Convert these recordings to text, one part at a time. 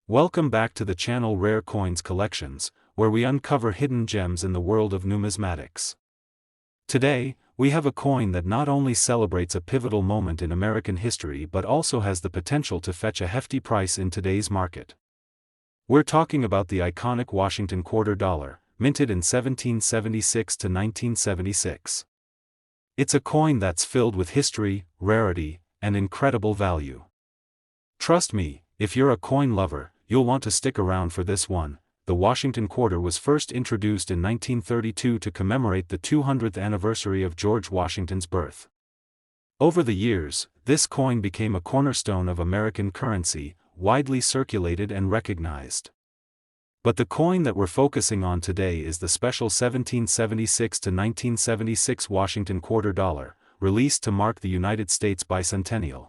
Welcome back to the channel Rare Coins Collections, where we uncover hidden gems in the world of numismatics. Today, we have a coin that not only celebrates a pivotal moment in American history but also has the potential to fetch a hefty price in today's market. We're talking about the iconic Washington quarter dollar, minted in 1776 to 1976. It's a coin that's filled with history, rarity, and incredible value. Trust me, if you're a coin lover, you'll want to stick around for this one. The Washington quarter was first introduced in 1932 to commemorate the 200th anniversary of George Washington's birth. Over the years, this coin became a cornerstone of American currency, widely circulated and recognized. But the coin that we're focusing on today is the special 1776 to 1976 Washington quarter dollar, released to mark the United States bicentennial.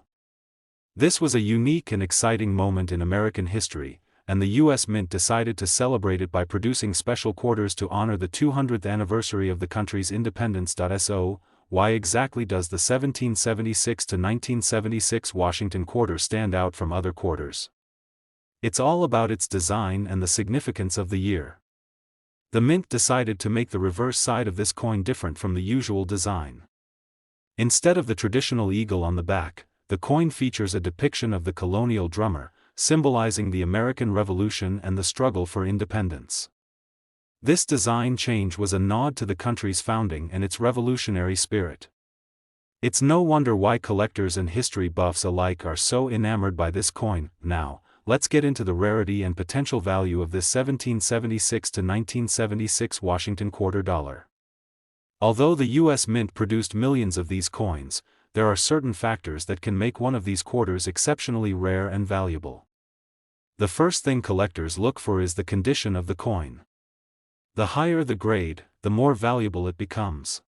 This was a unique and exciting moment in American history, and the U.S. Mint decided to celebrate it by producing special quarters to honor the 200th anniversary of the country's independence. So, why exactly does the 1776 to 1976 Washington quarter stand out from other quarters? It's all about its design and the significance of the year. The Mint decided to make the reverse side of this coin different from the usual design. Instead of the traditional eagle on the back, the coin features a depiction of the colonial drummer, symbolizing the American Revolution and the struggle for independence. This design change was a nod to the country's founding and its revolutionary spirit. It's no wonder why collectors and history buffs alike are so enamored by this coin. Now, let's get into the rarity and potential value of this 1776 to 1976 Washington quarter dollar. Although the U.S. Mint produced millions of these coins, there are certain factors that can make one of these quarters exceptionally rare and valuable. The first thing collectors look for is the condition of the coin. The higher the grade, the more valuable it becomes.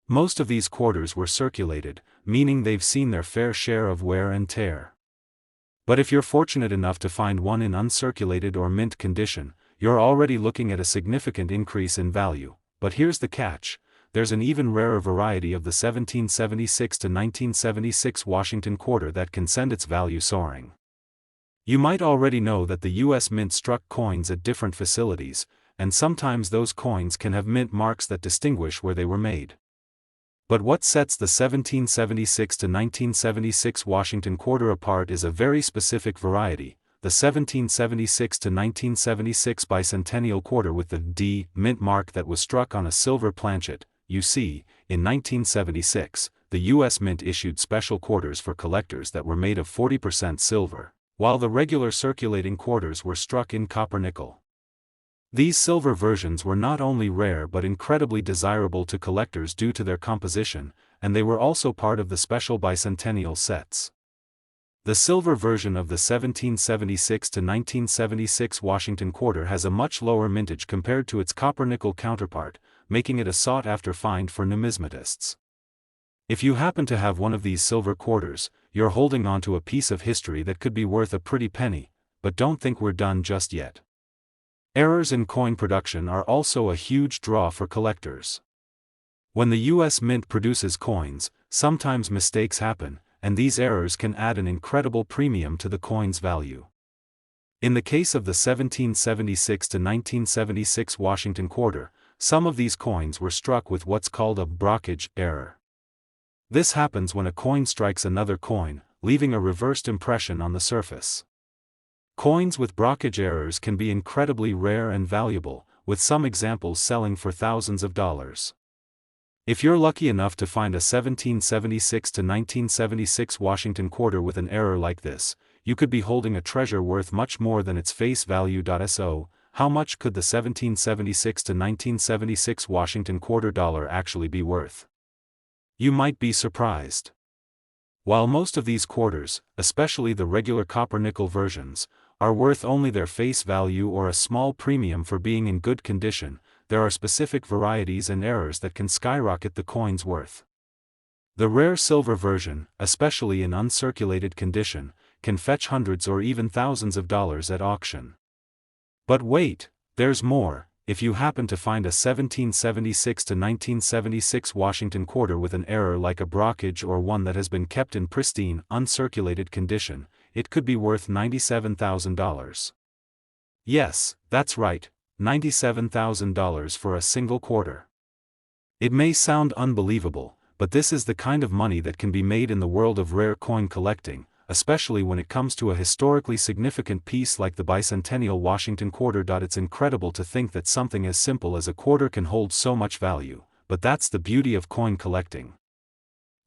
Most of these quarters were circulated, meaning they've seen their fair share of wear and tear. But if you're fortunate enough to find one in uncirculated or mint condition, you're already looking at a significant increase in value. But here's the catch: there's an even rarer variety of the 1776 to 1976 Washington quarter that can send its value soaring. You might already know that the U.S. Mint struck coins at different facilities, and sometimes those coins can have mint marks that distinguish where they were made. But what sets the 1776 to 1976 Washington quarter apart is a very specific variety, the 1776 to 1976 bicentennial quarter with the D mint mark that was struck on a silver planchet. You see, in 1976, the U.S. Mint issued special quarters for collectors that were made of 40% silver, while the regular circulating quarters were struck in copper-nickel. These silver versions were not only rare but incredibly desirable to collectors due to their composition, and they were also part of the special bicentennial sets. The silver version of the 1776 to 1976 Washington quarter has a much lower mintage compared to its copper-nickel counterpart, making it a sought-after find for numismatists. If you happen to have one of these silver quarters, you're holding on to a piece of history that could be worth a pretty penny, but don't think we're done just yet. Errors in coin production are also a huge draw for collectors. When the U.S. Mint produces coins, sometimes mistakes happen, and these errors can add an incredible premium to the coin's value. In the case of the 1776 to 1976 Washington quarter, some of these coins were struck with what's called a brockage error. This happens when a coin strikes another coin, leaving a reversed impression on the surface. Coins with brockage errors can be incredibly rare and valuable, with some examples selling for thousands of dollars. If you're lucky enough to find a 1776 to 1976 Washington quarter with an error like this, you could be holding a treasure worth much more than its face value. So, how much could the 1776 to 1976 Washington quarter dollar actually be worth? You might be surprised. While most of these quarters, especially the regular copper-nickel versions, are worth only their face value or a small premium for being in good condition, there are specific varieties and errors that can skyrocket the coin's worth. The rare silver version, especially in uncirculated condition, can fetch hundreds or even thousands of dollars at auction. But wait, there's more. If you happen to find a 1776 to 1976 Washington quarter with an error like a brockage or one that has been kept in pristine, uncirculated condition, it could be worth $97,000. Yes, that's right, $97,000 for a single quarter. It may sound unbelievable, but this is the kind of money that can be made in the world of rare coin collecting, especially when it comes to a historically significant piece like the bicentennial Washington quarter. It's incredible to think that something as simple as a quarter can hold so much value, but that's the beauty of coin collecting.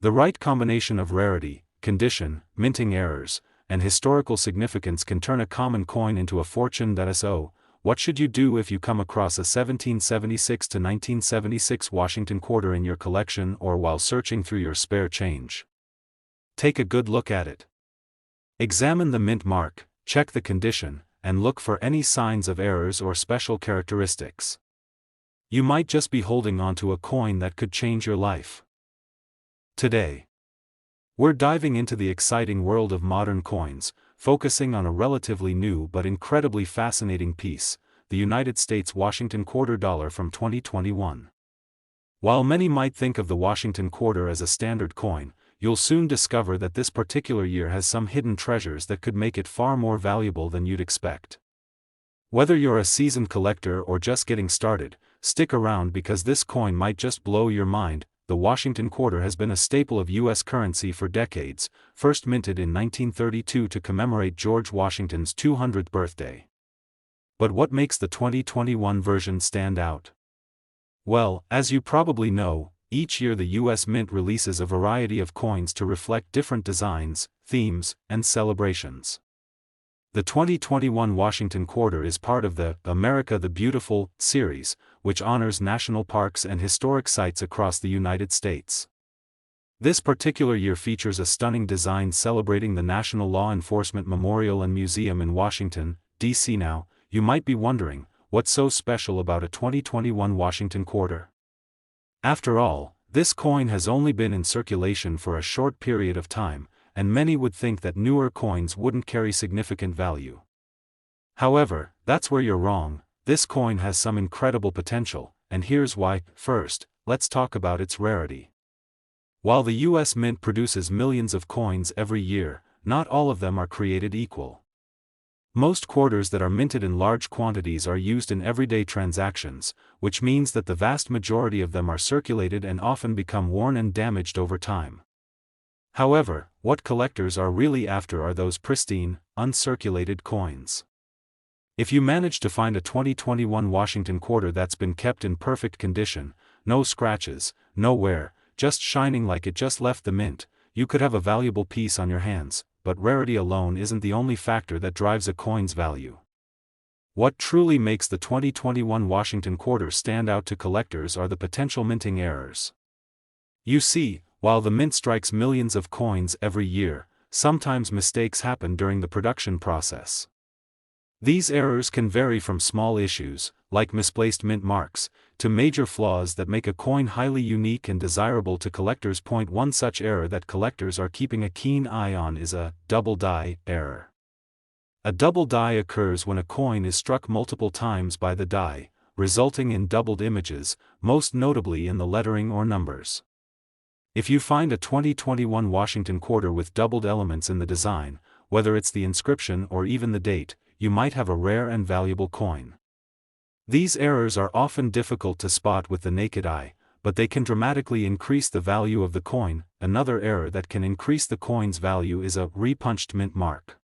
The right combination of rarity, condition, minting errors, and historical significance can turn a common coin into a fortune. So, what should you do if you come across a 1776 to 1976 Washington quarter in your collection or while searching through your spare change? Take a good look at it. Examine the mint mark, check the condition, and look for any signs of errors or special characteristics. You might just be holding onto a coin that could change your life. Today, we're diving into the exciting world of modern coins, focusing on a relatively new but incredibly fascinating piece, the United States Washington quarter dollar from 2021. While many might think of the Washington quarter as a standard coin, you'll soon discover that this particular year has some hidden treasures that could make it far more valuable than you'd expect. Whether you're a seasoned collector or just getting started, stick around because this coin might just blow your mind. The Washington quarter has been a staple of U.S. currency for decades, first minted in 1932 to commemorate George Washington's 200th birthday. But what makes the 2021 version stand out? Well, as you probably know, each year the U.S. Mint releases a variety of coins to reflect different designs, themes, and celebrations. The 2021 Washington quarter is part of the America the Beautiful series, which honors national parks and historic sites across the United States. This particular year features a stunning design celebrating the National Law Enforcement Memorial and Museum in Washington, D.C. Now, you might be wondering, what's so special about a 2021 Washington quarter? After all, this coin has only been in circulation for a short period of time, and many would think that newer coins wouldn't carry significant value. However, that's where you're wrong. This coin has some incredible potential, and here's why. First, let's talk about its rarity. While the U.S. Mint produces millions of coins every year, not all of them are created equal. Most quarters that are minted in large quantities are used in everyday transactions, which means that the vast majority of them are circulated and often become worn and damaged over time. However, what collectors are really after are those pristine, uncirculated coins. If you manage to find a 2021 Washington quarter that's been kept in perfect condition, no scratches, no wear, just shining like it just left the mint, you could have a valuable piece on your hands. But rarity alone isn't the only factor that drives a coin's value. What truly makes the 2021 Washington quarter stand out to collectors are the potential minting errors. You see, while the mint strikes millions of coins every year, sometimes mistakes happen during the production process. These errors can vary from small issues, like misplaced mint marks, to major flaws that make a coin highly unique and desirable to collectors. One such error that collectors are keeping a keen eye on is a double die error. A double die occurs when a coin is struck multiple times by the die, resulting in doubled images, most notably in the lettering or numbers. If you find a 2021 Washington quarter with doubled elements in the design, whether it's the inscription or even the date, you might have a rare and valuable coin. These errors are often difficult to spot with the naked eye, but they can dramatically increase the value of the coin. Another error that can increase the coin's value is a repunched mint mark.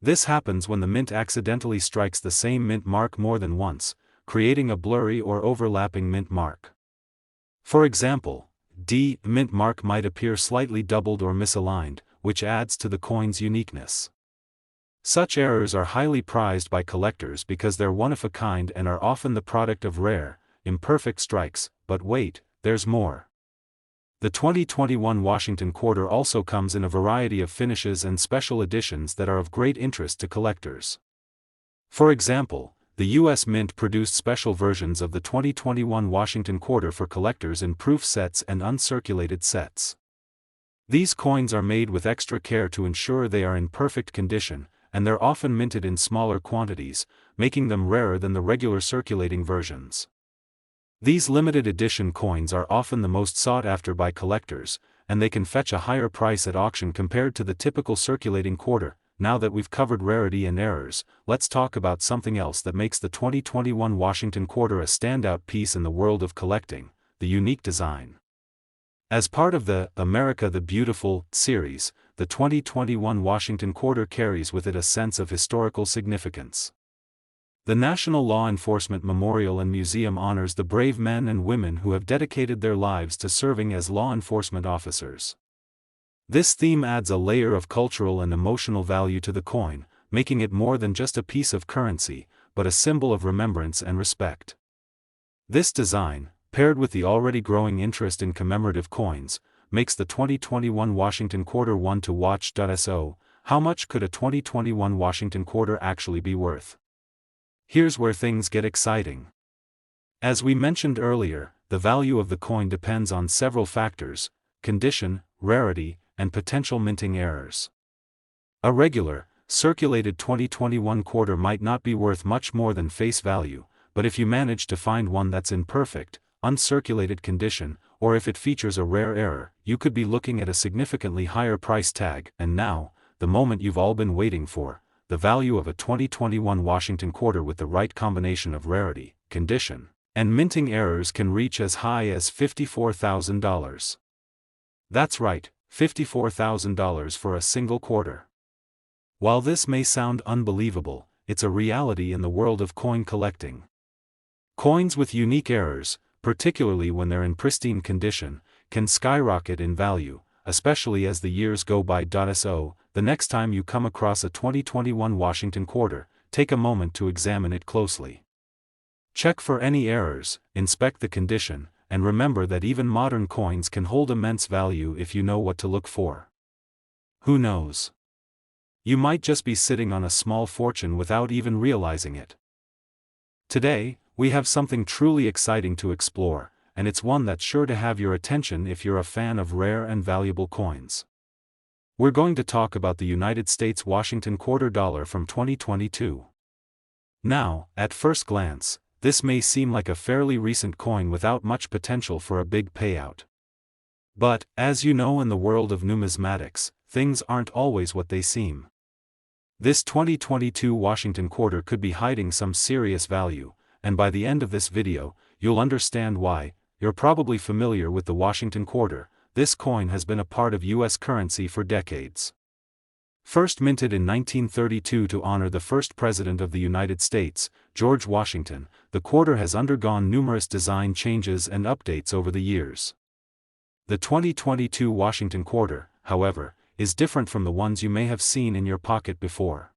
This happens when the mint accidentally strikes the same mint mark more than once, creating a blurry or overlapping mint mark. For example, the mint mark might appear slightly doubled or misaligned, which adds to the coin's uniqueness. Such errors are highly prized by collectors because they're one of a kind and are often the product of rare, imperfect strikes. But wait, there's more. The 2021 Washington quarter also comes in a variety of finishes and special editions that are of great interest to collectors. For example, the U.S. Mint produced special versions of the 2021 Washington quarter for collectors in proof sets and uncirculated sets. These coins are made with extra care to ensure they are in perfect condition, and they're often minted in smaller quantities, making them rarer than the regular circulating versions. These limited edition coins are often the most sought after by collectors, and they can fetch a higher price at auction compared to the typical circulating quarter. now that we've covered rarity and errors, let's talk about something else that makes the 2021 Washington Quarter a standout piece in the world of collecting: the unique design. As part of the America the Beautiful series, the 2021 Washington Quarter carries with it a sense of historical significance. The National Law Enforcement Memorial and Museum honors the brave men and women who have dedicated their lives to serving as law enforcement officers. This theme adds a layer of cultural and emotional value to the coin, making it more than just a piece of currency, but a symbol of remembrance and respect. This design, paired with the already growing interest in commemorative coins, makes the 2021 Washington Quarter one to watch. So, how much could a 2021 Washington Quarter actually be worth? Here's where things get exciting. As we mentioned earlier, the value of the coin depends on several factors: condition, rarity, and potential minting errors. A regular, circulated 2021 quarter might not be worth much more than face value, but if you manage to find one that's in perfect, uncirculated condition, or if it features a rare error, you could be looking at a significantly higher price tag. And now, the moment you've all been waiting for: the value of a 2021 Washington Quarter with the right combination of rarity, condition, and minting errors can reach as high as $54,000. That's right, $54,000 for a single quarter. While this may sound unbelievable, it's a reality in the world of coin collecting. Coins with unique errors, particularly when they're in pristine condition, can skyrocket in value, especially as the years go by. So, the next time you come across a 2021 Washington Quarter, take a moment to examine it closely. Check for any errors, inspect the condition, and remember that even modern coins can hold immense value if you know what to look for. Who knows? You might just be sitting on a small fortune without even realizing it. Today, we have something truly exciting to explore, and it's one that's sure to have your attention if you're a fan of rare and valuable coins. We're going to talk about the United States Washington Quarter Dollar from 2022. Now, at first glance, this may seem like a fairly recent coin without much potential for a big payout. But, as you know, in the world of numismatics, things aren't always what they seem. This 2022 Washington Quarter could be hiding some serious value, and by the end of this video, you'll understand why. You're probably familiar with the Washington Quarter. This coin has been a part of U.S. currency for decades. First minted in 1932 to honor the first President of the United States, George Washington, the quarter has undergone numerous design changes and updates over the years. The 2022 Washington Quarter, however, is different from the ones you may have seen in your pocket before.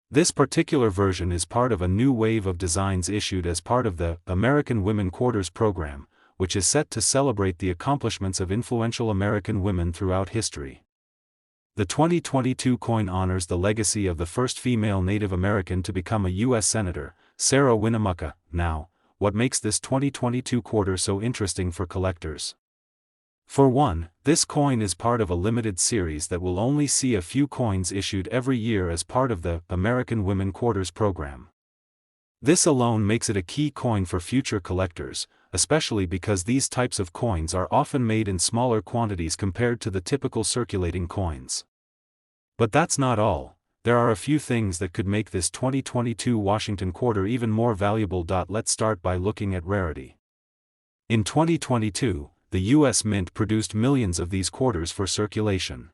This particular version is part of a new wave of designs issued as part of the American Women Quarters program, which is set to celebrate the accomplishments of influential American women throughout history. The 2022 coin honors the legacy of the first female Native American to become a U.S. Senator, Sarah Winnemucca. Now, what makes this 2022 quarter so interesting for collectors? For one, this coin is part of a limited series that will only see a few coins issued every year as part of the American Women Quarters program. This alone makes it a key coin for future collectors, especially because these types of coins are often made in smaller quantities compared to the typical circulating coins. But that's not all. There are a few things that could make this 2022 Washington Quarter even more valuable. Let's start by looking at rarity. In 2022, the U.S. Mint produced millions of these quarters for circulation.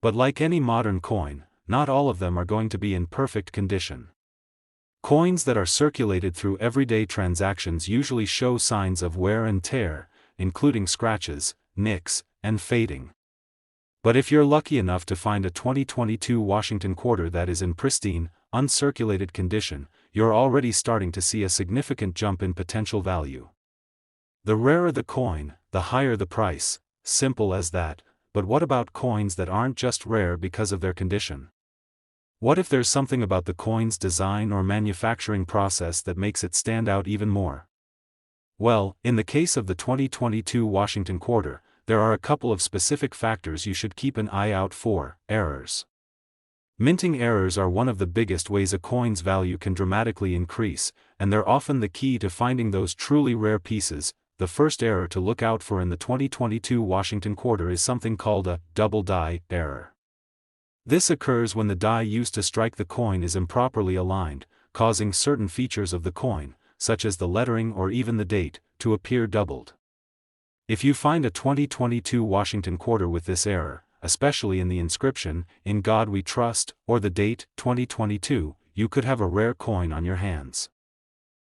But like any modern coin, not all of them are going to be in perfect condition. Coins that are circulated through everyday transactions usually show signs of wear and tear, including scratches, nicks, and fading. But if you're lucky enough to find a 2022 Washington Quarter that is in pristine, uncirculated condition, you're already starting to see a significant jump in potential value. The rarer the coin, the higher the price, simple as that. But what about coins that aren't just rare because of their condition? What if there's something about the coin's design or manufacturing process that makes it stand out even more? Well, in the case of the 2022 Washington Quarter, there are a couple of specific factors you should keep an eye out for: errors. Minting errors are one of the biggest ways a coin's value can dramatically increase, and they're often the key to finding those truly rare pieces. The first error to look out for in the 2022 Washington Quarter is something called a double die error. This occurs when the die used to strike the coin is improperly aligned, causing certain features of the coin, such as the lettering or even the date, to appear doubled. If you find a 2022 Washington quarter with this error, especially in the inscription, "In God We Trust," or the date, 2022, you could have a rare coin on your hands.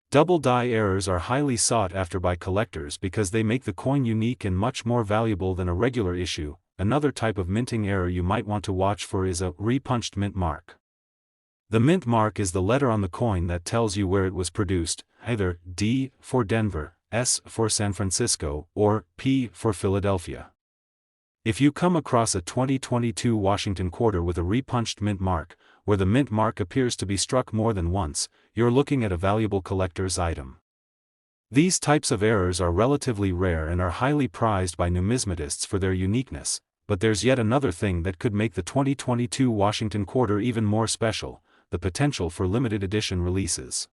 Double die errors are highly sought after by collectors because they make the coin unique and much more valuable than a regular issue. Another type of minting error you might want to watch for is a repunched mint mark. The mint mark is the letter on the coin that tells you where it was produced, either D for Denver, S for San Francisco, or P for Philadelphia. If you come across a 2022 Washington quarter with a repunched mint mark, where the mint mark appears to be struck more than once, you're looking at a valuable collector's item. These types of errors are relatively rare and are highly prized by numismatists for their uniqueness, but there's yet another thing that could make the 2022 Washington quarter even more special: the potential for limited edition releases.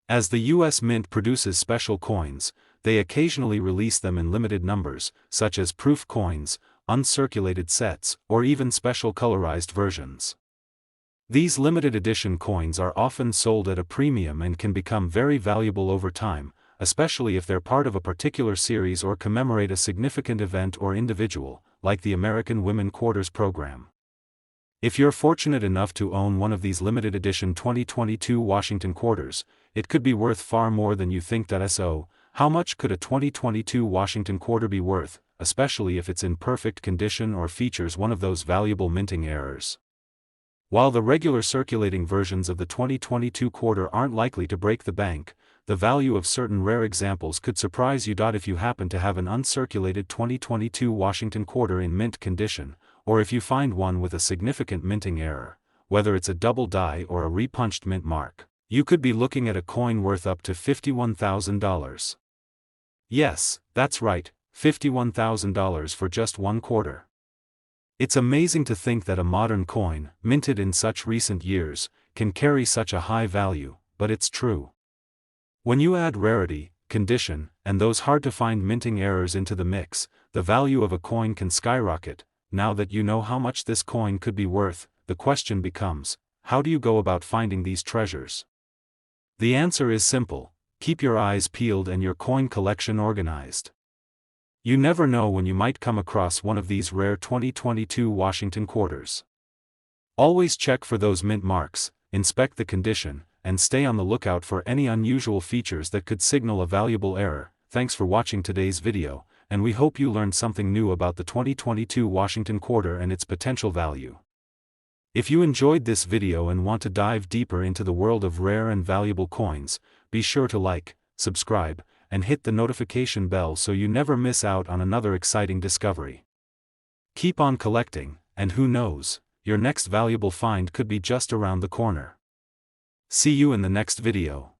As the U.S. Mint produces special coins, they occasionally release them in limited numbers, such as proof coins, uncirculated sets, or even special colorized versions. These limited edition coins are often sold at a premium and can become very valuable over time, especially if they're part of a particular series or commemorate a significant event or individual, like the American Women Quarters program. If you're fortunate enough to own one of these limited edition 2022 Washington quarters, it could be worth far more than you think. So, how much could a 2022 Washington quarter be worth, especially if it's in perfect condition or features one of those valuable minting errors? While the regular circulating versions of the 2022 quarter aren't likely to break the bank, the value of certain rare examples could surprise you. If you happen to have an uncirculated 2022 Washington quarter in mint condition, or if you find one with a significant minting error, whether it's a double die or a repunched mint mark, you could be looking at a coin worth up to $51,000. Yes, that's right, $51,000 for just one quarter. It's amazing to think that a modern coin, minted in such recent years, can carry such a high value, but it's true. When you add rarity, condition, and those hard-to-find minting errors into the mix, the value of a coin can skyrocket. Now that you know how much this coin could be worth, the question becomes, how do you go about finding these treasures? The answer is simple: keep your eyes peeled and your coin collection organized. You never know when you might come across one of these rare 2022 Washington quarters. Always check for those mint marks, inspect the condition, and stay on the lookout for any unusual features that could signal a valuable error. Thanks for watching today's video, and we hope you learned something new about the 2022 Washington quarter and its potential value. If you enjoyed this video and want to dive deeper into the world of rare and valuable coins, be sure to like, subscribe, and hit the notification bell so you never miss out on another exciting discovery. Keep on collecting, and who knows, your next valuable find could be just around the corner. See you in the next video.